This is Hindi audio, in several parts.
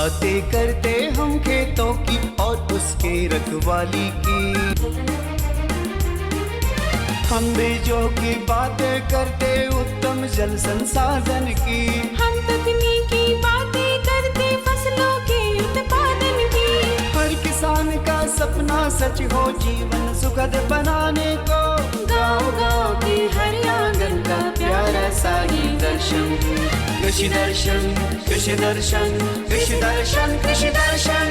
बातें करते हम खेतों की और उसके रखवाली की। हम बीजों की बातें करते उत्तम जल संसाधन की। हम तकनीकी बातें करते फसलों के उत्पादन की। हर किसान का सपना सच हो जीवन सुखद बनाने को। गाँव-गाँव के हर आंगन का प्यारा सा ये दर्शन। कृषि दर्शन, कृषि दर्शन, कृषि दर्शन, कृषि दर्शन,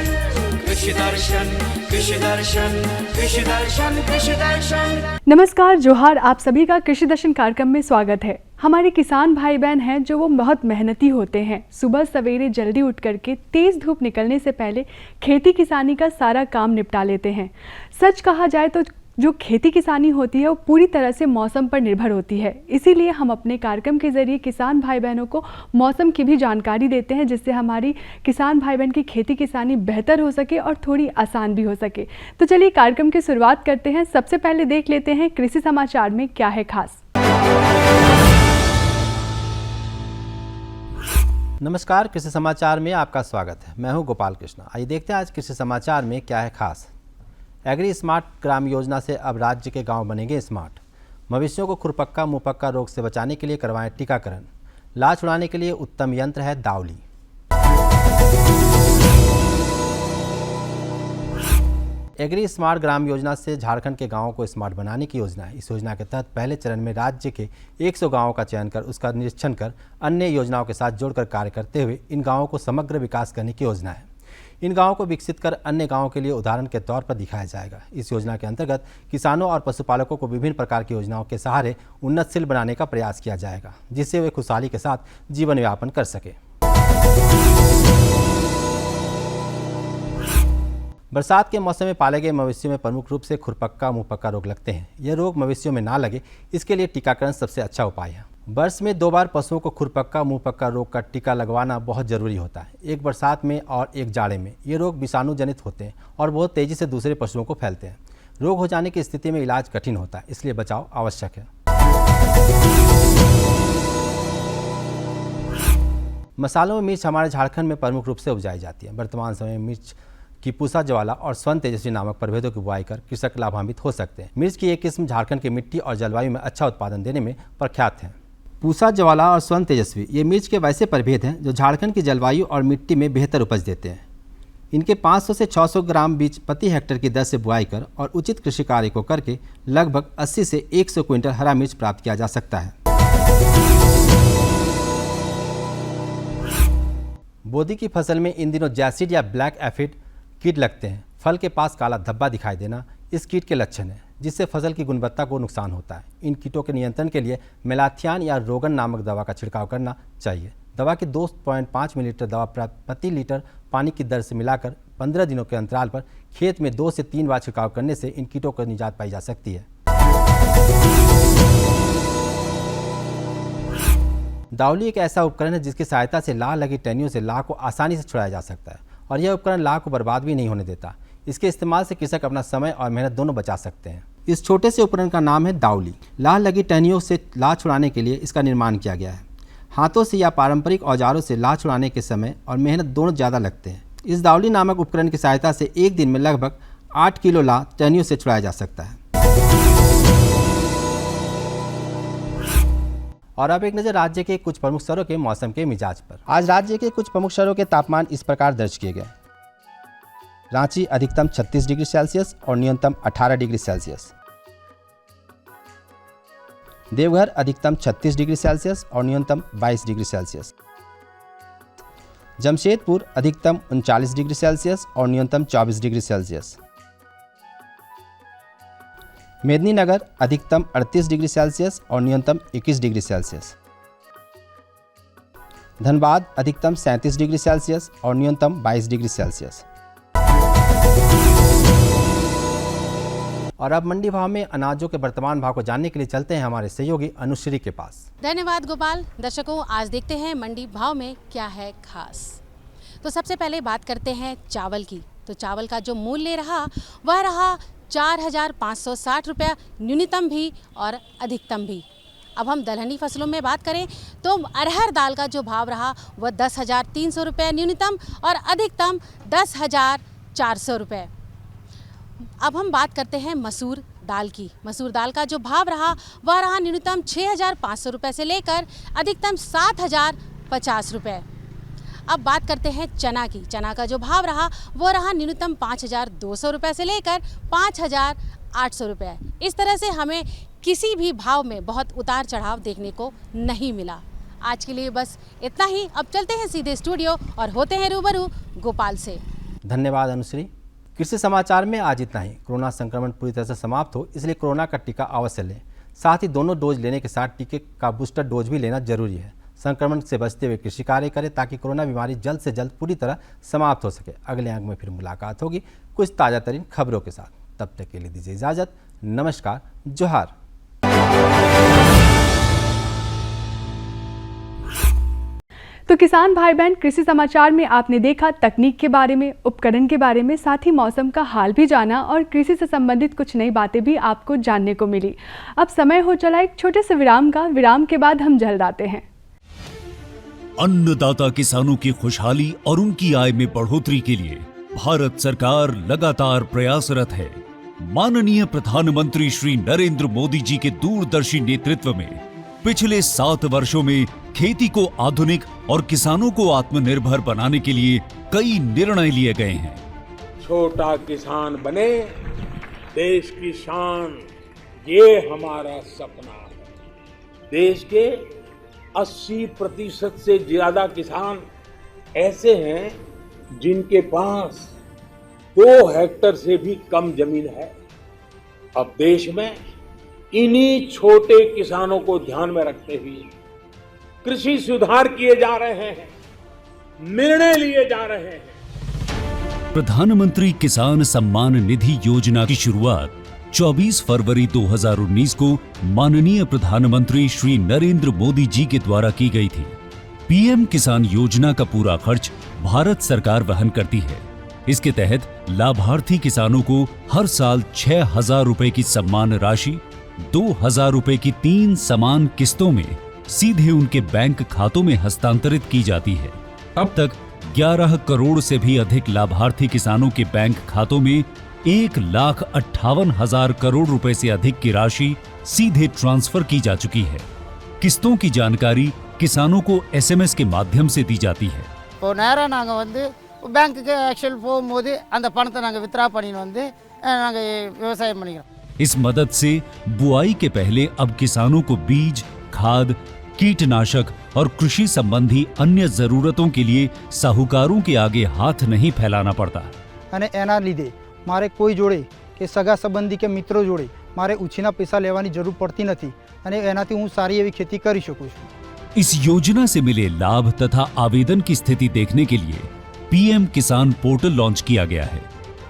कृषि दर्शन, कृषि दर्शन, कृषि दर्शन, कृषि दर्शन। नमस्कार, जोहार। आप सभी का कृषि दर्शन कार्यक्रम में स्वागत है। हमारे किसान भाई बहन हैं जो वो बहुत मेहनती होते हैं। सुबह सवेरे जल्दी उठ करके तेज़ धूप निकलने से पहले खेती किसानी का सारा काम निपटा लेते हैं। सच कहा जाए तो जो खेती किसानी होती है वो पूरी तरह से मौसम पर निर्भर होती है। इसीलिए हम अपने कार्यक्रम के ज़रिए किसान भाई बहनों को मौसम की भी जानकारी देते हैं, जिससे हमारी किसान भाई बहन की खेती किसानी बेहतर हो सके और थोड़ी आसान भी हो सके। तो चलिए कार्यक्रम की शुरुआत करते हैं। सबसे पहले देख लेते हैं कृषि समाचार में क्या है खास। नमस्कार, कृषि समाचार में आपका स्वागत है। मैं हूं गोपाल कृष्ण। आइए देखते हैं आज कृषि समाचार में क्या है खास। एग्री स्मार्ट ग्राम योजना से अब राज्य के गांव बनेंगे स्मार्ट। मवेशियों को खुरपक्का मुंहपक्का रोग से बचाने के लिए करवाएं टीकाकरण। लार छुड़ाने के लिए उत्तम यंत्र है दावली। एग्री स्मार्ट ग्राम योजना से झारखंड के गांवों को स्मार्ट बनाने की योजना है। इस योजना के तहत पहले चरण में राज्य के 100 गांवों का चयन कर उसका निरीक्षण कर अन्य योजनाओं के साथ जोड़कर कार्य करते हुए इन गांवों को समग्र विकास करने की योजना है। इन गांवों को विकसित कर अन्य गांवों के लिए उदाहरण के तौर पर दिखाया जाएगा। इस योजना के अंतर्गत किसानों और पशुपालकों को विभिन्न प्रकार की योजनाओं के सहारे उन्नतशील बनाने का प्रयास किया जाएगा, जिससे वे खुशहाली के साथ जीवन यापन कर सके। बरसात के मौसम में पाले गए मवेशियों में प्रमुख रूप से खुरपक्का मुंहपक्का रोग लगते हैं। यह रोग मवेशियों में ना लगे, इसके लिए टीकाकरण सबसे अच्छा उपाय है। वर्ष में 2 बार पशुओं को खुरपक्का मुंहपक्का रोग का टीका लगवाना बहुत जरूरी होता है, एक बरसात में और एक जाड़े में। ये रोग विषाणु जनित होते हैं और बहुत तेजी से दूसरे पशुओं को फैलते हैं। रोग हो जाने की स्थिति में इलाज कठिन होता है, इसलिए बचाव आवश्यक है। मसालों में मिर्च हमारे झारखंड में प्रमुख रूप से उपजाई जाती है। वर्तमान समय में मिर्च की पूसा ज्वाला और स्वर्ण तेजस्वी नामक प्रभेदों की बुआई कर कृषक लाभान्वित हो सकते हैं। मिर्च की एक किस्म झारखंड की मिट्टी और जलवायु में अच्छा उत्पादन देने में प्रख्यात है। पूसा ज्वाला और स्वर्ण तेजस्वी ये मिर्च के वैसे प्रभेद हैं जो झारखंड की जलवायु और मिट्टी में बेहतर उपज देते हैं। इनके 500 से 600 ग्राम बीज प्रति हेक्टेयर की दर से बुआई कर और उचित कृषि कार्य को करके लगभग 80 से 100 क्विंटल हरा मिर्च प्राप्त किया जा सकता है। बोदी की फसल में इन दिनों जैसिड या ब्लैक एफिड कीट लगते हैं। फल के पास काला धब्बा दिखाई देना इस कीट के लक्षण है, जिससे फसल की गुणवत्ता को नुकसान होता है। इन कीटों के नियंत्रण के लिए मेलाथियान या रोगन नामक दवा का छिड़काव करना चाहिए। दवा की 2.5 मिलीलीटर दवा प्रति लीटर पानी की दर से मिलाकर 15 दिनों के अंतराल पर खेत में 2 से 3 बार छिड़काव करने से इन कीटों को निजात पाई जा सकती है। दावली एक ऐसा उपकरण है जिसकी सहायता से लाह लगी टहनियों से लाह को आसानी से छुड़ाया जा सकता है और यह उपकरण लाह को बर्बाद भी नहीं होने देता। इसके इस्तेमाल से कृषक अपना समय और मेहनत दोनों बचा सकते हैं। इस छोटे से उपकरण का नाम है दावली। लाह लगी टहनियों से लाह छुड़ाने के लिए इसका निर्माण किया गया है। हाथों से या पारंपरिक औजारों से लाह छुड़ाने के समय और मेहनत दोनों ज़्यादा लगते हैं। इस दावली नामक उपकरण की सहायता से एक दिन में लगभग 8 किलो लाह टहनियों से छुड़ाया जा सकता है। और अब एक नज़र राज्य के कुछ प्रमुख शहरों के मौसम के मिजाज पर। आज राज्य के कुछ प्रमुख शहरों के तापमान इस प्रकार दर्ज किए गए। रांची अधिकतम 36 डिग्री सेल्सियस और न्यूनतम 18 डिग्री सेल्सियस। देवघर अधिकतम 36 डिग्री सेल्सियस और न्यूनतम 22 डिग्री सेल्सियस। जमशेदपुर अधिकतम 39 डिग्री सेल्सियस और न्यूनतम 24 डिग्री सेल्सियस। मेदिनीनगर अधिकतम 38 डिग्री सेल्सियस और न्यूनतम 21 डिग्री सेल्सियस। धनबाद अधिकतम 37 डिग्री सेल्सियस और न्यूनतम 22 डिग्री सेल्सियस। और अब मंडी भाव में अनाजों के वर्तमान भाव को जानने के लिए चलते हैं हमारे सहयोगी अनुश्री के पास। धन्यवाद गोपाल। दर्शकों, आज देखते हैं मंडी भाव में क्या है खास। तो सबसे पहले बात करते हैं चावल की। तो चावल का जो मूल्य रहा वह रहा 4,560 रुपया न्यूनतम भी और अधिकतम भी। अब हम दलहनी फसलों में बात करें तो अरहर दाल का जो भाव रहा वह 10,300 रुपये न्यूनतम और अधिकतम 10,400 रुपये। अब हम बात करते हैं मसूर दाल की। मसूर दाल का जो भाव रहा वह रहा न्यूनतम 6,500 रुपये से लेकर अधिकतम 7,050 रुपये। अब बात करते हैं चना की। चना का जो भाव रहा वो रहा न्यूनतम 5,200 रुपये से लेकर 5,800 रुपये। इस तरह से हमें किसी भी भाव में बहुत उतार चढ़ाव देखने को नहीं मिला। आज के लिए बस इतना ही। अब चलते हैं सीधे स्टूडियो और होते हैं रूबरू गोपाल से। धन्यवाद अनुश्री। कृषि समाचार में आज इतना ही। कोरोना संक्रमण पूरी तरह से समाप्त हो, इसलिए कोरोना का टीका अवश्य लें। साथ ही दोनों डोज लेने के साथ टीके का बूस्टर डोज भी लेना जरूरी है। संक्रमण से बचते हुए कृषि कार्य करें ताकि कोरोना बीमारी जल्द से जल्द पूरी तरह समाप्त हो सके। अगले अंक में फिर मुलाकात होगी कुछ ताज़ा तरीन खबरों के साथ। तब तक के लिए दीजिए इजाज़त। नमस्कार, जोहार। तो किसान भाई बहन, कृषि समाचार में आपने देखा तकनीक के बारे में, उपकरण के बारे में, साथ ही मौसम का हाल भी जाना और कृषि से संबंधित कुछ नई बातें भी आपको जानने को मिली। अब समय हो चला एक छोटे से विराम का। विराम के बाद हम जल्द आते हैं। अन्नदाता किसानों की खुशहाली और उनकी आय में बढ़ोतरी के लिए भारत सरकार लगातार प्रयासरत है। माननीय प्रधानमंत्री श्री नरेंद्र मोदी जी के दूरदर्शी नेतृत्व में पिछले 7 वर्षों में खेती को आधुनिक और किसानों को आत्मनिर्भर बनाने के लिए कई निर्णय लिए गए हैं। छोटा किसान बने देश की शान, ये हमारा सपना है। देश के 80% से ज्यादा किसान ऐसे हैं जिनके पास 2 हेक्टेयर से भी कम जमीन है। अब देश में इन्हीं छोटे किसानों को ध्यान में रखते हुए कृषि सुधार किए जा रहे हैं, निर्णय लिए जा रहे हैं। प्रधानमंत्री किसान सम्मान निधि योजना की शुरुआत 24 फरवरी 2019 को माननीय प्रधानमंत्री श्री नरेंद्र मोदी जी के द्वारा की गई थी। पीएम किसान योजना का पूरा खर्च भारत सरकार वहन करती है। इसके तहत लाभार्थी किसानों को हर साल 6,000 रुपए की सम्मान राशि 2,000 रुपए की 3 समान किस्तों में सीधे उनके बैंक खातों में हस्तांतरित की जाती है। अब तक 11 करोड़ से भी अधिक लाभार्थी किसानों के बैंक खातों में 1,58,000 करोड़ रुपए से अधिक की राशि सीधे ट्रांसफर की जा चुकी है। किस्तों की जानकारी किसानों को एसएमएस के माध्यम से दी जाती है। இப்போ நேரா நாங்க வந்து பேங்க்குக்கு ஆக்சுவல் போகும்போது அந்த பணத்தை நாங்க வித்ரா பண்ணிட்டு வந்து நாங்க விவசாயம் பண்ணிக்கிறோம்। इस मदद से बुआई के पहले अब किसानों को बीज, खाद, कीटनाशक और कृषि संबंधी अन्य जरूरतों के लिए साहूकारों के आगे हाथ नहीं फैलाना पड़ता। અને એના લીધે મારે કોઈ જોડે કે સગા સંબંધી કે મિત્રો જોડે મારે ઉછીના પૈસા લેવાની જરૂર પડતી નથી અને એનાથી હું સારી એવી खेती કરી શકું છું। इस योजना से मिले लाभ तथा आवेदन की स्थिति देखने के लिए पीएम किसान पोर्टल लॉन्च किया गया है।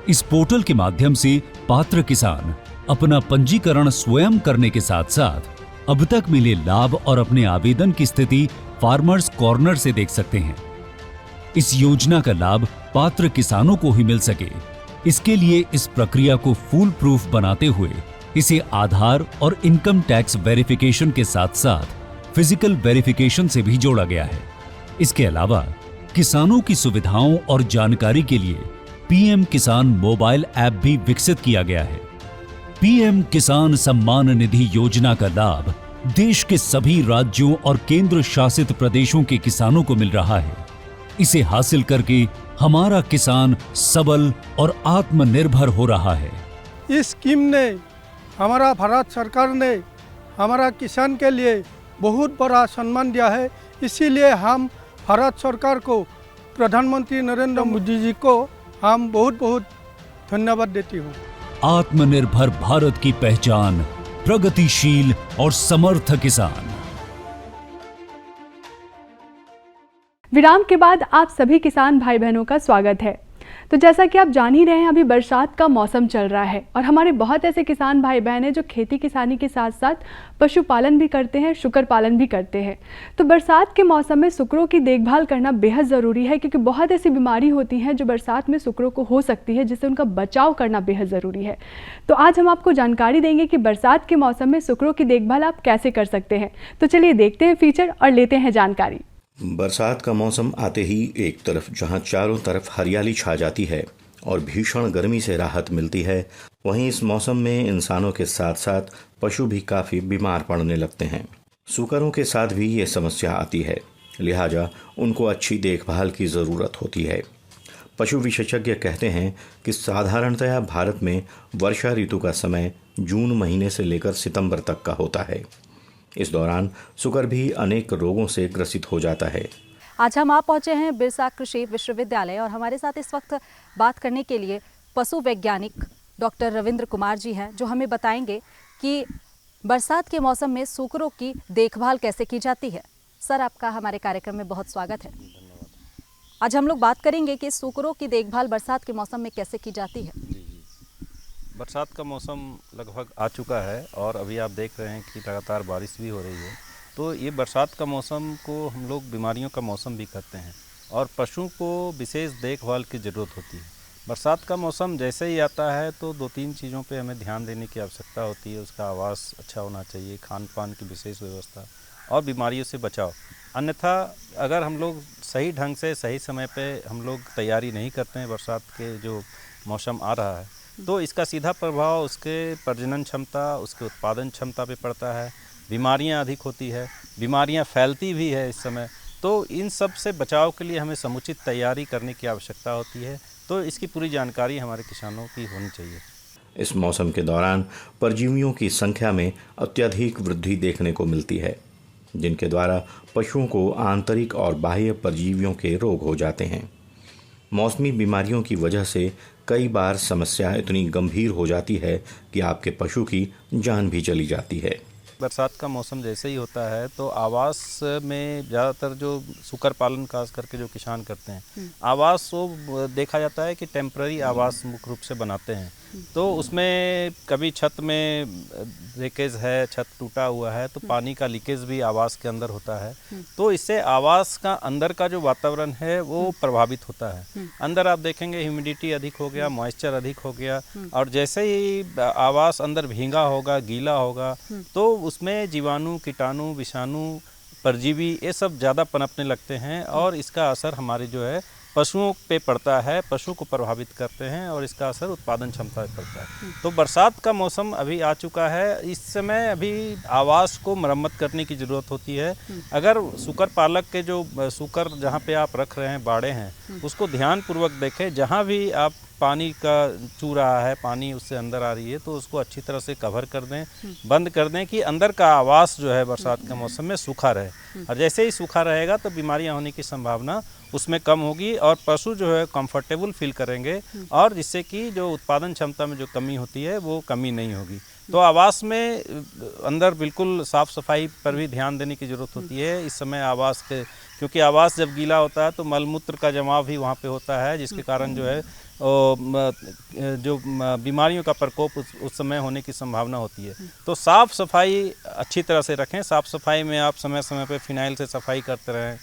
इस पोर्टल के माध्यम से पात्र किसान अपना पंजीकरण स्वयं करने के साथ साथ अब तक मिले लाभ और अपने आवेदन की स्थिति फार्मर्स कॉर्नर से देख सकते हैं। इस योजना का लाभ पात्र किसानों को ही मिल सके, इसके लिए इस प्रक्रिया को फूल प्रूफ बनाते हुए इसे आधार और इनकम टैक्स वेरिफिकेशन के साथ साथ फिजिकल वेरिफिकेशन से भी जोड़ा गया है। इसके अलावा किसानों की सुविधाओं और जानकारी के लिए पीएम किसान मोबाइल ऐप भी विकसित किया गया है। पीएम किसान सम्मान निधि योजना का लाभ देश के सभी राज्यों और केंद्र शासित प्रदेशों के किसानों को मिल रहा है। इसे हासिल करके हमारा किसान सबल और आत्मनिर्भर हो रहा है। इस स्कीम ने हमारा भारत सरकार ने हमारा किसान के लिए बहुत बड़ा सम्मान दिया है। इसीलिए हम भारत सरकार को, प्रधानमंत्री नरेंद्र मोदी जी को हम बहुत बहुत धन्यवाद देती हूँ। आत्मनिर्भर भारत की पहचान प्रगतिशील और समर्थ किसान। विराम के बाद आप सभी किसान भाई बहनों का स्वागत है। तो जैसा कि आप जान ही रहे हैं, अभी बरसात का मौसम चल रहा है और हमारे बहुत ऐसे किसान भाई बहन हैं जो खेती किसानी के साथ साथ पशुपालन भी करते हैं, शुकर पालन भी करते हैं। तो बरसात के मौसम में सुकरों की देखभाल करना बेहद ज़रूरी है, क्योंकि बहुत ऐसी बीमारी होती हैं जो बरसात में सुकरों को हो सकती है, जिससे उनका बचाव करना बेहद ज़रूरी है। तो आज हम आपको जानकारी देंगे कि बरसात के मौसम में सुकरों की देखभाल आप कैसे कर सकते हैं। तो चलिए देखते हैं फीचर और लेते हैं जानकारी। बरसात का मौसम आते ही एक तरफ जहां चारों तरफ हरियाली छा जाती है और भीषण गर्मी से राहत मिलती है, वहीं इस मौसम में इंसानों के साथ साथ पशु भी काफ़ी बीमार पड़ने लगते हैं। सूकरों के साथ भी ये समस्या आती है, लिहाजा उनको अच्छी देखभाल की ज़रूरत होती है। पशु विशेषज्ञ कहते हैं कि साधारणतया भारत में वर्षा ऋतु का समय जून महीने से लेकर सितंबर तक का होता है। इस दौरान सुकर भी अनेक रोगों से ग्रसित हो जाता है। आज हम आप पहुंचे हैं बिरसा कृषि विश्वविद्यालय और हमारे साथ इस वक्त बात करने के लिए पशु वैज्ञानिक डॉक्टर रविंद्र कुमार जी हैं, जो हमें बताएंगे कि बरसात के मौसम में सूकरों की देखभाल कैसे की जाती है। सर, आपका हमारे कार्यक्रम में बहुत स्वागत है। आज हम लोग बात करेंगे कि सूकरों की देखभाल बरसात के मौसम में कैसे की जाती है। बरसात का मौसम लगभग आ चुका है और अभी आप देख रहे हैं कि लगातार बारिश भी हो रही है। तो ये बरसात का मौसम को हम लोग बीमारियों का मौसम भी कहते हैं और पशुओं को विशेष देखभाल की ज़रूरत होती है। बरसात का मौसम जैसे ही आता है तो 2-3 चीज़ों पे हमें ध्यान देने की आवश्यकता होती है। उसका आवास अच्छा होना चाहिए, खान पान की विशेष व्यवस्था और बीमारियों से बचाव। अन्यथा अगर हम लोग सही ढंग से सही समय पे हम लोग तैयारी नहीं करते हैं, बरसात के जो मौसम आ रहा है, तो इसका सीधा प्रभाव उसके प्रजनन क्षमता, उसके उत्पादन क्षमता पे पड़ता है। बीमारियां अधिक होती है, बीमारियां फैलती भी है इस समय। तो इन सब से बचाव के लिए हमें समुचित तैयारी करने की आवश्यकता होती है। तो इसकी पूरी जानकारी हमारे किसानों की होनी चाहिए। इस मौसम के दौरान परजीवियों की संख्या में अत्यधिक वृद्धि देखने को मिलती है, जिनके द्वारा पशुओं को आंतरिक और बाह्य परजीवियों के रोग हो जाते हैं। मौसमी बीमारियों की वजह से कई बार समस्या इतनी गंभीर हो जाती है कि आपके पशु की जान भी चली जाती है। बरसात का मौसम जैसे ही होता है तो आवास में ज़्यादातर जो सुकर पालन खास करके जो किसान करते हैं, आवास वो देखा जाता है कि टेम्पररी आवास मुख्य रूप से बनाते हैं। तो उसमें कभी छत में लीकेज है, छत टूटा हुआ है, तो पानी का लीकेज भी आवास के अंदर होता है। तो इससे आवास का अंदर का जो वातावरण है वो प्रभावित होता है। अंदर आप देखेंगे ह्यूमिडिटी अधिक हो गया, मॉइस्चर अधिक हो गया, और जैसे ही आवास अंदर भींगा होगा, गीला होगा, तो उसमें जीवाणु, कीटाणु, विषाणु, परजीवी ये सब ज़्यादा पनपने लगते हैं और इसका असर हमारे जो है पशुओं पे पड़ता है, पशु को प्रभावित करते हैं और इसका असर उत्पादन क्षमता पे पड़ता है। तो बरसात का मौसम अभी आ चुका है, इस समय अभी आवास को मरम्मत करने की ज़रूरत होती है। अगर सुकर पालक के जो सुकर जहाँ पे आप रख रहे हैं, बाड़े हैं, उसको ध्यानपूर्वक देखें। जहाँ भी आप पानी का चू रहा है, पानी उससे अंदर आ रही है, तो उसको अच्छी तरह से कवर कर दें, बंद कर दें कि अंदर का आवास जो है बरसात के मौसम में सूखा रहे। और जैसे ही सूखा रहेगा तो बीमारियां होने की संभावना उसमें कम होगी और पशु जो है कंफर्टेबल फील करेंगे, और जिससे कि जो उत्पादन क्षमता में जो कमी होती है वो कमी नहीं होगी। तो आवास में अंदर बिल्कुल साफ़ सफाई पर भी ध्यान देने की ज़रूरत होती है इस समय आवास के, क्योंकि आवास जब गीला होता है तो मलमूत्र का जमाव भी वहाँ पे होता है, जिसके कारण जो है जो बीमारियों का प्रकोप उस समय होने की संभावना होती है। तो साफ़ सफाई अच्छी तरह से रखें। साफ़ सफाई में आप समय समय पे फिनाइल से सफाई करते रहें,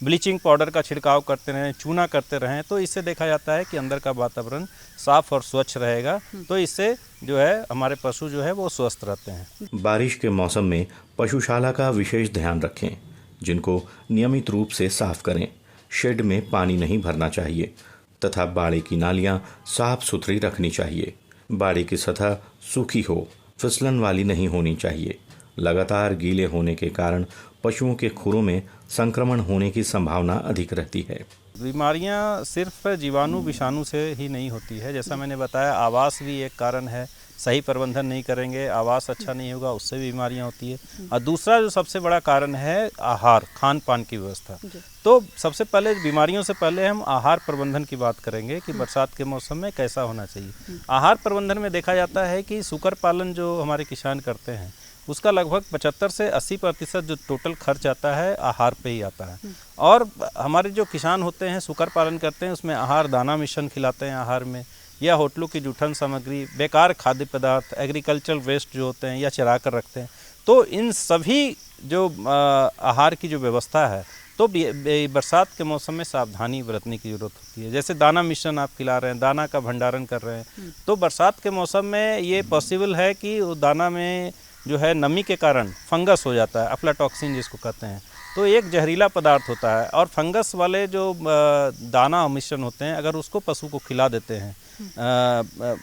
ब्लीचिंग पाउडर का छिड़काव करते रहें, चूना करते रहें, तो इससे देखा जाता है कि अंदर का वातावरण साफ और स्वच्छ रहेगा। तो इससे जो है हमारे पशु जो है वो स्वस्थ रहते हैं। बारिश के मौसम में पशुशाला का विशेष ध्यान रखें, जिनको नियमित रूप से साफ करें। शेड में पानी नहीं भरना चाहिए तथा बाड़े की नालियां साफ सुथरी रखनी चाहिए। बाड़े की सतह सूखी हो, फिसलन वाली नहीं होनी चाहिए। लगातार गीले होने के कारण पशुओं के खुरों में संक्रमण होने की संभावना अधिक रहती है। बीमारियां सिर्फ जीवाणु विषाणु से ही नहीं होती है, जैसा मैंने बताया आवास भी एक कारण है। सही प्रबंधन नहीं करेंगे, आवास अच्छा नहीं होगा, उससे भी बीमारियां होती है। और दूसरा जो सबसे बड़ा कारण है आहार, खान पान की व्यवस्था। तो सबसे पहले बीमारियों से पहले हम आहार प्रबंधन की बात करेंगे कि बरसात के मौसम में कैसा होना चाहिए। आहार प्रबंधन में देखा जाता है कि सुकर पालन जो हमारे किसान करते हैं उसका लगभग 75 से 80% जो टोटल खर्च आता है आहार पे ही आता है। और हमारे जो किसान होते हैं सुकर पालन करते हैं उसमें आहार दाना मिश्रण खिलाते हैं आहार में, या होटलों की जूठन सामग्री, बेकार खाद्य पदार्थ, एग्रीकल्चरल वेस्ट जो होते हैं या चरा कर रखते हैं। तो इन सभी जो आहार की जो व्यवस्था है तो बरसात के मौसम में सावधानी बरतने की ज़रूरत होती है। जैसे दाना मिश्रण आप खिला रहे हैं, दाना का भंडारण कर रहे हैं, तो बरसात के मौसम में ये पॉसिबल है कि वो दाना में जो है नमी के कारण फंगस हो जाता है, अफ्लाटॉक्सिन जिसको कहते हैं। तो एक जहरीला पदार्थ होता है और फंगस वाले जो दाना मिश्रण होते हैं अगर उसको पशु को खिला देते हैं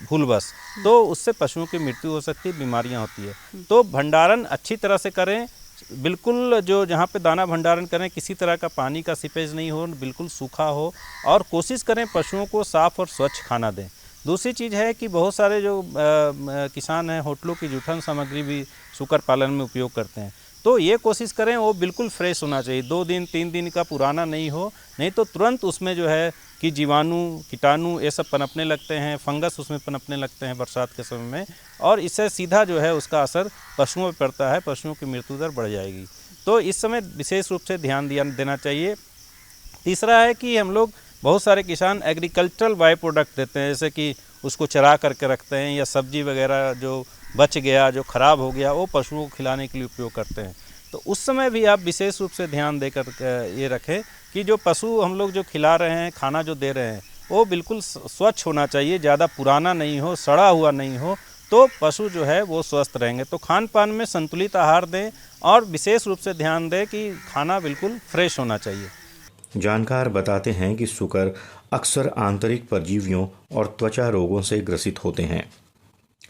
भूलवश, तो उससे पशुओं की मृत्यु हो सकती है, बीमारियां होती है। तो भंडारण अच्छी तरह से करें, बिल्कुल जो जहाँ पे दाना भंडारण करें किसी तरह का पानी का सीपेज नहीं हो, बिल्कुल सूखा हो, और कोशिश करें पशुओं को साफ़ और स्वच्छ खाना दें। दूसरी चीज़ है कि बहुत सारे जो किसान हैं होटलों की जूठन सामग्री भी सुकर पालन में उपयोग करते हैं, तो ये कोशिश करें वो बिल्कुल फ्रेश होना चाहिए, 2 दिन 3 दिन का पुराना नहीं हो, नहीं तो तुरंत उसमें जो है कि जीवाणु कीटाणु ये सब पनपने लगते हैं, फंगस उसमें पनपने लगते हैं बरसात के समय में, और इससे सीधा जो है उसका असर पशुओं पर पड़ता है, पशुओं की मृत्यु दर बढ़ जाएगी। तो इस समय विशेष रूप से ध्यान देना चाहिए। तीसरा है कि हम लोग बहुत सारे किसान एग्रीकल्चरल बाई प्रोडक्ट देते हैं, जैसे कि उसको चरा करके रखते हैं या सब्जी वगैरह जो बच गया जो ख़राब हो गया वो पशुओं को खिलाने के लिए उपयोग करते हैं। तो उस समय भी आप विशेष रूप से ध्यान देकर ये रखें कि जो पशु हम लोग जो खिला रहे हैं, खाना जो दे रहे हैं, वो बिल्कुल स्वच्छ होना चाहिए, ज़्यादा पुराना नहीं हो, सड़ा हुआ नहीं हो, तो पशु जो है वो स्वस्थ रहेंगे। तो खान पान में संतुलित आहार दें और विशेष रूप से ध्यान दें कि खाना बिल्कुल फ्रेश होना चाहिए। जानकार बताते हैं कि सुकर अक्सर आंतरिक परजीवियों और त्वचा रोगों से ग्रसित होते हैं।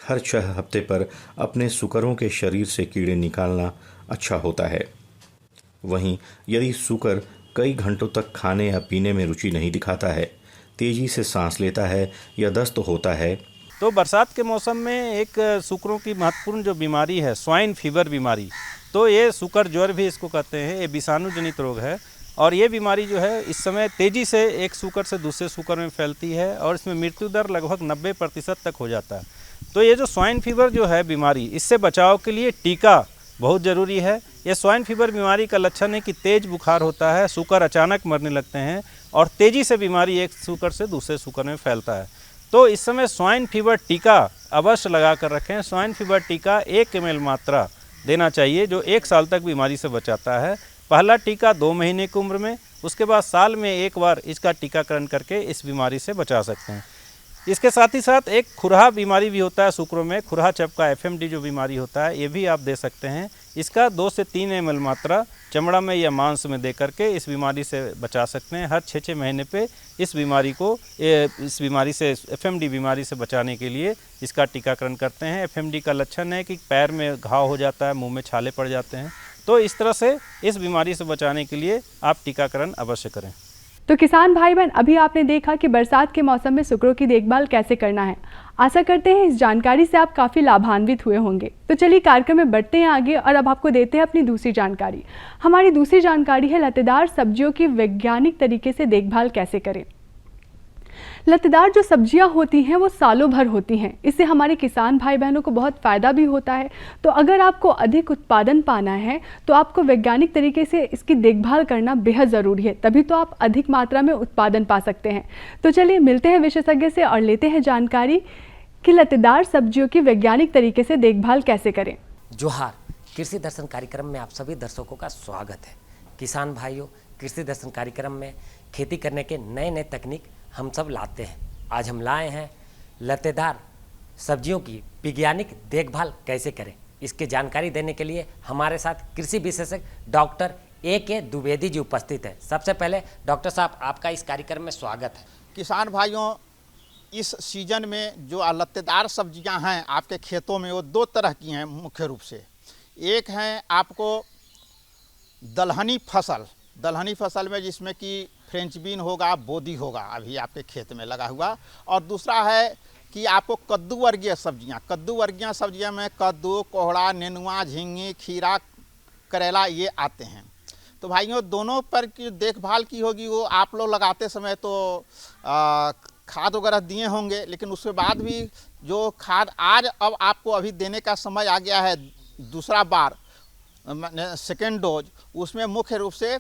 हर 6 हफ्ते पर अपने सुकरों के शरीर से कीड़े निकालना अच्छा होता है। वहीं यदि सुकर कई घंटों तक खाने या पीने में रुचि नहीं दिखाता है, तेजी से सांस लेता है या दस्त होता है, तो बरसात के मौसम में एक सुकरों की महत्वपूर्ण जो बीमारी है स्वाइन फीवर बीमारी, तो ये सुकर ज्वर भी इसको कहते हैं, ये विषाणु जनित रोग है। और ये बीमारी जो है इस समय तेज़ी से एक सुकर से दूसरे सुकर में फैलती है और इसमें मृत्यु दर लगभग 90% तक हो जाता है। तो ये जो स्वाइन फीवर जो है बीमारी, इससे बचाव के लिए टीका बहुत ज़रूरी है। ये स्वाइन फीवर बीमारी का लक्षण है कि तेज़ बुखार होता है, सुकर अचानक मरने लगते हैं और तेज़ी से बीमारी एक सुकर से दूसरे सुकर में फैलता है। तो इस समय स्वाइन फीवर टीका अवश्य लगा कर रखें। स्वाइन फीवर टीका 1 ml मात्रा देना चाहिए जो 1 साल तक बीमारी से बचाता है। पहला टीका 2 महीने की उम्र में, उसके बाद साल में 1 बार इसका टीकाकरण करके इस बीमारी से बचा सकते हैं। इसके साथ ही साथ एक खुरहा बीमारी भी होता है सुकरों में, खुरहा चपका FMD जो बीमारी होता है, ये भी आप दे सकते हैं। इसका 2 से 3 ml मात्रा चमड़ा में या मांस में दे करके इस बीमारी से बचा सकते हैं। हर 6-6 महीने पे इस बीमारी से FMD बीमारी से बचाने के लिए इसका टीकाकरण करते हैं। FMD का लक्षण है कि पैर में घाव हो जाता है, मुँह में छाले पड़ जाते हैं। तो इस तरह से इस बीमारी से बचाने के लिए आप टीकाकरण अवश्य करें। तो किसान भाई बहन, अभी आपने देखा कि बरसात के मौसम में सुकरों की देखभाल कैसे करना है। आशा करते हैं इस जानकारी से आप काफ़ी लाभान्वित हुए होंगे। तो चलिए कार्यक्रम में बढ़ते हैं आगे और अब आपको देते हैं अपनी दूसरी जानकारी। हमारी दूसरी जानकारी है लतेदार सब्जियों की वैज्ञानिक तरीके से देखभाल कैसे करें। लतेदार जो सब्जियां होती हैं वो सालों भर होती हैं, इससे हमारे किसान भाई बहनों को बहुत फ़ायदा भी होता है। तो अगर आपको अधिक उत्पादन पाना है तो आपको वैज्ञानिक तरीके से इसकी देखभाल करना बेहद ज़रूरी है, तभी तो आप अधिक मात्रा में उत्पादन पा सकते हैं। तो चलिए मिलते हैं विशेषज्ञ से और लेते हैं जानकारी कि लतेदार सब्जियों की वैज्ञानिक तरीके से देखभाल कैसे करें। जोहार, कृषि दर्शन कार्यक्रम में आप सभी दर्शकों का स्वागत है। किसान भाइयों, कृषि दर्शन कार्यक्रम में खेती करने के नए नए तकनीक हम सब लाते हैं। आज हम लाए हैं लतेदार सब्जियों की वैज्ञानिक देखभाल कैसे करें। इसकी जानकारी देने के लिए हमारे साथ कृषि विशेषज्ञ डॉक्टर A.K. द्विवेदी जी उपस्थित है। सबसे पहले डॉक्टर साहब, आपका इस कार्यक्रम में स्वागत है। किसान भाइयों, इस सीजन में जो लतेदार सब्जियां हैं आपके खेतों में, वो 2 तरह की हैं मुख्य रूप से। एक है आपको दलहनी फसल में जिसमें कि फ्रेंच बीन होगा, बोदी होगा, अभी आपके खेत में लगा हुआ। और दूसरा है कि आपको कद्दू वर्गीय सब्जियां में कद्दू, कोहड़ा, नेनुआ, झींगी, खीरा, करेला ये आते हैं। तो भाइयों, दोनों पर की देखभाल की होगी वो आप लोग लगाते समय तो खाद वगैरह दिए होंगे, लेकिन उसके बाद भी जो खाद आज अब आपको अभी देने का समय आ गया है, दूसरा बार सेकेंड डोज, उसमें मुख्य रूप से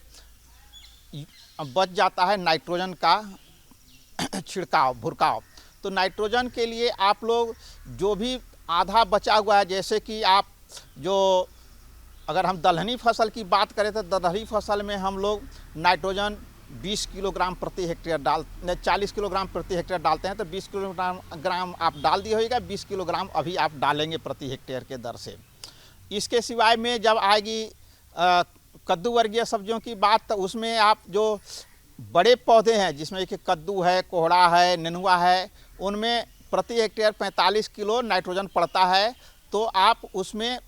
बच जाता है नाइट्रोजन का छिड़काव भुरकाव। तो नाइट्रोजन के लिए आप लोग जो भी आधा बचा हुआ है, जैसे कि आप जो अगर हम दलहनी फसल की बात करें तो दलहनी फसल में हम लोग नाइट्रोजन 20 किलोग्राम प्रति हेक्टेयर 40 किलोग्राम प्रति हेक्टेयर डालते हैं, तो 20 किलोग्राम आप डाल दिए होगा, 20 किलोग्राम अभी आप डालेंगे प्रति हेक्टेयर के दर से। इसके सिवाय में जब आएगी कद्दू वर्गीय सब्जियों की बात, तो उसमें आप जो बड़े पौधे हैं जिसमें कि कद्दू है, कोहड़ा है, नेनुआ है, उनमें प्रति हेक्टेयर 45 किलो नाइट्रोजन पड़ता है। तो आप उसमें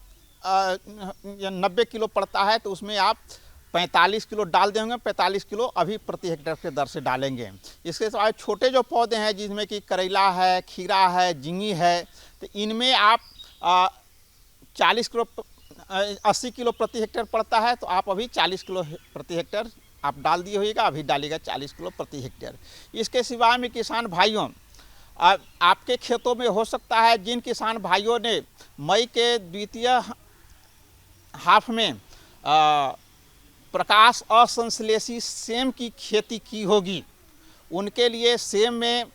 90 किलो पड़ता है, तो उसमें आप 45 किलो डाल देंगे, 45 किलो अभी प्रति हेक्टेयर के दर से डालेंगे। इसके सिवाय छोटे जो पौधे हैं जिसमें कि करेला है, खीरा है, झींगी है, तो इनमें आप 80 किलो प्रति हेक्टेयर पड़ता है, तो आप अभी 40 किलो प्रति हेक्टेयर आप डाल दिए होइएगा, अभी डालिएगा 40 किलो प्रति हेक्टेयर। इसके सिवाय में किसान भाइयों, आपके खेतों में हो सकता है जिन किसान भाइयों ने मई के द्वितीय हाफ में प्रकाश असंश्लेषी सेम की खेती की होगी, उनके लिए सेम में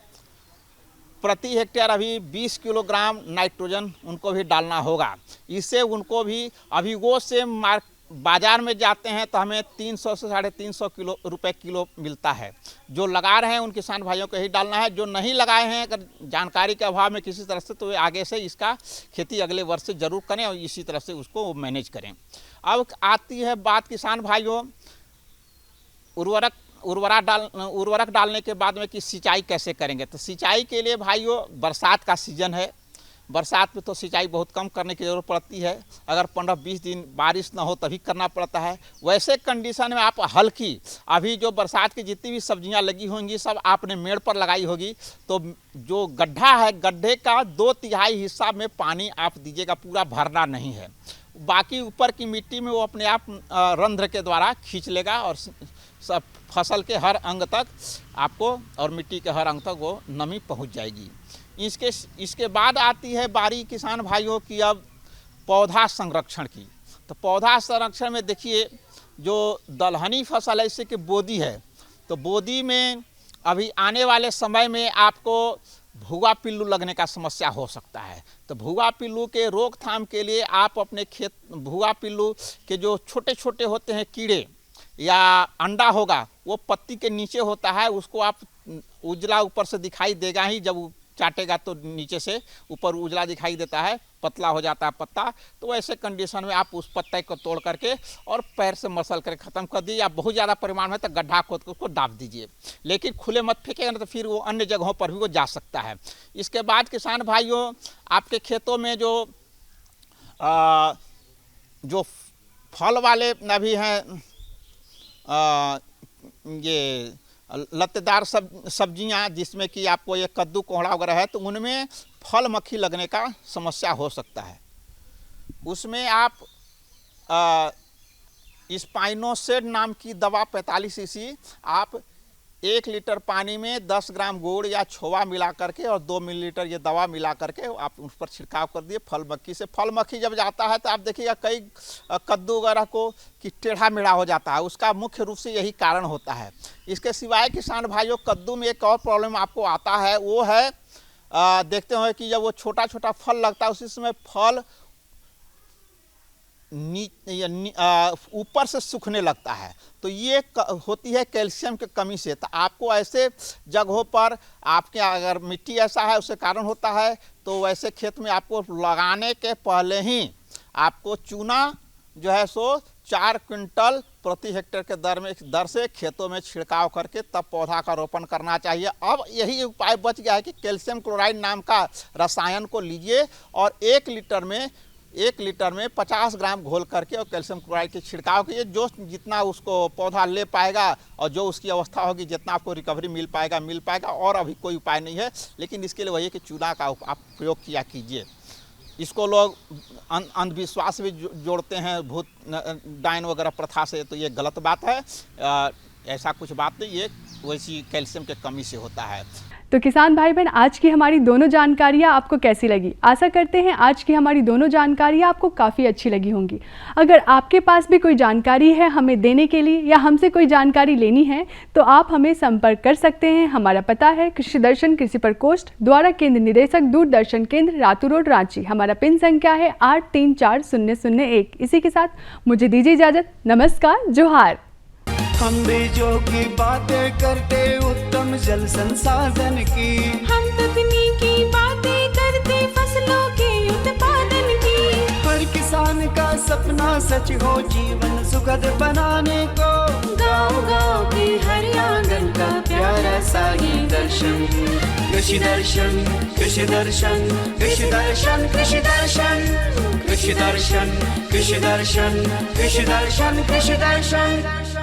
प्रति हेक्टेयर अभी 20 किलोग्राम नाइट्रोजन उनको भी डालना होगा। इससे उनको भी अभी वो सेम बाज़ार में जाते हैं तो हमें 300 से 350 रुपए किलो मिलता है। जो लगा रहे हैं उन किसान भाइयों को ही डालना है, जो नहीं लगाए हैं अगर जानकारी के अभाव में किसी तरह से, तो आगे से इसका खेती अगले वर्ष से ज़रूर करें और इसी तरह से उसको मैनेज करें। अब आती है बात किसान भाइयों उर्वरक डालने के बाद में कि सिंचाई कैसे करेंगे। तो सिंचाई के लिए भाइयों बरसात का सीज़न है, बरसात में तो सिंचाई बहुत कम करने की ज़रूरत पड़ती है, अगर 15-20 दिन बारिश ना हो तभी करना पड़ता है। वैसे कंडीशन में आप हल्की अभी जो बरसात की जितनी भी सब्जियां लगी होंगी सब आपने मेड़ पर लगाई होगी, तो जो गड्ढा है गड्ढे का 2/3 हिस्सा में पानी आप दीजिएगा, पूरा भरना नहीं है। बाकी ऊपर की मिट्टी में वो अपने आप रंध्र के द्वारा खींच लेगा और सब फसल के हर अंग तक आपको और मिट्टी के हर अंग तक वो नमी पहुंच जाएगी। इसके बाद आती है बारी किसान भाइयों की अब पौधा संरक्षण की। तो पौधा संरक्षण में देखिए जो दलहनी फसल है इससे कि बोदी है, तो बोदी में अभी आने वाले समय में आपको भुआ पिल्लू लगने का समस्या हो सकता है। तो भुआ पिल्लू के रोकथाम के लिए आप अपने खेत भुआ पिल्लू के जो छोटे छोटे होते हैं कीड़े या अंडा होगा वो पत्ती के नीचे होता है, उसको आप उजला ऊपर से दिखाई देगा ही, जब चाटेगा तो नीचे से ऊपर उजला दिखाई देता है, पतला हो जाता है पत्ता। तो ऐसे कंडीशन में आप उस पत्ते को तोड़ करके और पैर से मसल कर ख़त्म कर दीजिए। या बहुत ज़्यादा परिमाण में तो गड्ढा खोद कर उसको दाब दीजिए, लेकिन खुले मत फेंकेगा, तो फिर वो अन्य जगहों पर भी वो जा सकता है। इसके बाद किसान भाइयों आपके खेतों में जो फल वाले भी हैं ये लत्तेदार सब्जियां जिसमें कि आपको ये कद्दू कोहड़ा वगैरह है, तो उनमें फल मक्खी लगने का समस्या हो सकता है। उसमें आप स्पाइनोसेड नाम की दवा 45 सीसी आप 1 लीटर पानी में 10 ग्राम गुड़ या छोवा मिला करके और 2 मिलीलीटर ये दवा मिला करके आप उस पर छिड़काव कर दिए फल मक्खी से। फल मक्खी जब जाता है तो आप देखिएगा कई कद्दू वगैरह को कि टेढ़ा मेढ़ा हो जाता है, उसका मुख्य रूप से यही कारण होता है। इसके सिवाय किसान भाइयों कद्दू में एक और प्रॉब्लम आपको आता है, वो है देखते हैं कि जब वो छोटा छोटा फल लगता है उसी समय फल ऊपर से सूखने लगता है, तो ये होती है कैल्शियम की कमी से। तो आपको ऐसे जगहों पर आपके अगर मिट्टी ऐसा है उसके कारण होता है, तो वैसे खेत में आपको लगाने के पहले ही आपको चूना जो है सो 4 क्विंटल प्रति हेक्टेयर के दर से खेतों में छिड़काव करके तब पौधा का रोपण करना चाहिए। अब यही उपाय बच गया है कि कैल्शियम क्लोराइड नाम का रसायन को लीजिए और 1 लीटर में 50 ग्राम घोल करके और कैल्शियम क्लोराइड के छिड़काव कीजिए। जो जितना उसको पौधा ले पाएगा और जो उसकी अवस्था होगी जितना आपको रिकवरी मिल पाएगा और अभी कोई उपाय नहीं है। लेकिन इसके लिए वही है कि चूना का आप प्रयोग किया कीजिए। इसको लोग अंधविश्वास भी जोड़ते हैं भूत डायन वगैरह प्रथा से, तो ये गलत बात है। ऐसा कुछ बात नहीं, ये वैसी कैल्शियम के कमी से होता है। तो किसान भाई बहन, आज की हमारी दोनों जानकारियाँ आपको कैसी लगी? आशा करते हैं आज की हमारी दोनों जानकारियाँ आपको काफ़ी अच्छी लगी होंगी। अगर आपके पास भी कोई जानकारी है हमें देने के लिए या हमसे कोई जानकारी लेनी है तो आप हमें संपर्क कर सकते हैं। हमारा पता है कृषि दर्शन कृषि प्रकोष्ठ, द्वारा केंद्र निदेशक, दूरदर्शन केंद्र, रातू रोड, रांची। हमारा पिन संख्या है 834001। इसी के साथ मुझे दीजिए इजाज़त। नमस्कार, जोहार। हम बीजों की बातें करते उत्तम जल संसाधन की, हम तकनीकी बातें करते फसलों के उत्पादन की। हर किसान का सपना सच हो जीवन सुखद बनाने को, गाँव-गाँव के हर आंगन का प्यारा सा ही दर्शन। कृषि दर्शन कृषि दर्शन कृषि दर्शन कृषि दर्शन कृषि दर्शन कृषि दर्शन कृषि दर्शन कृषि दर्शन।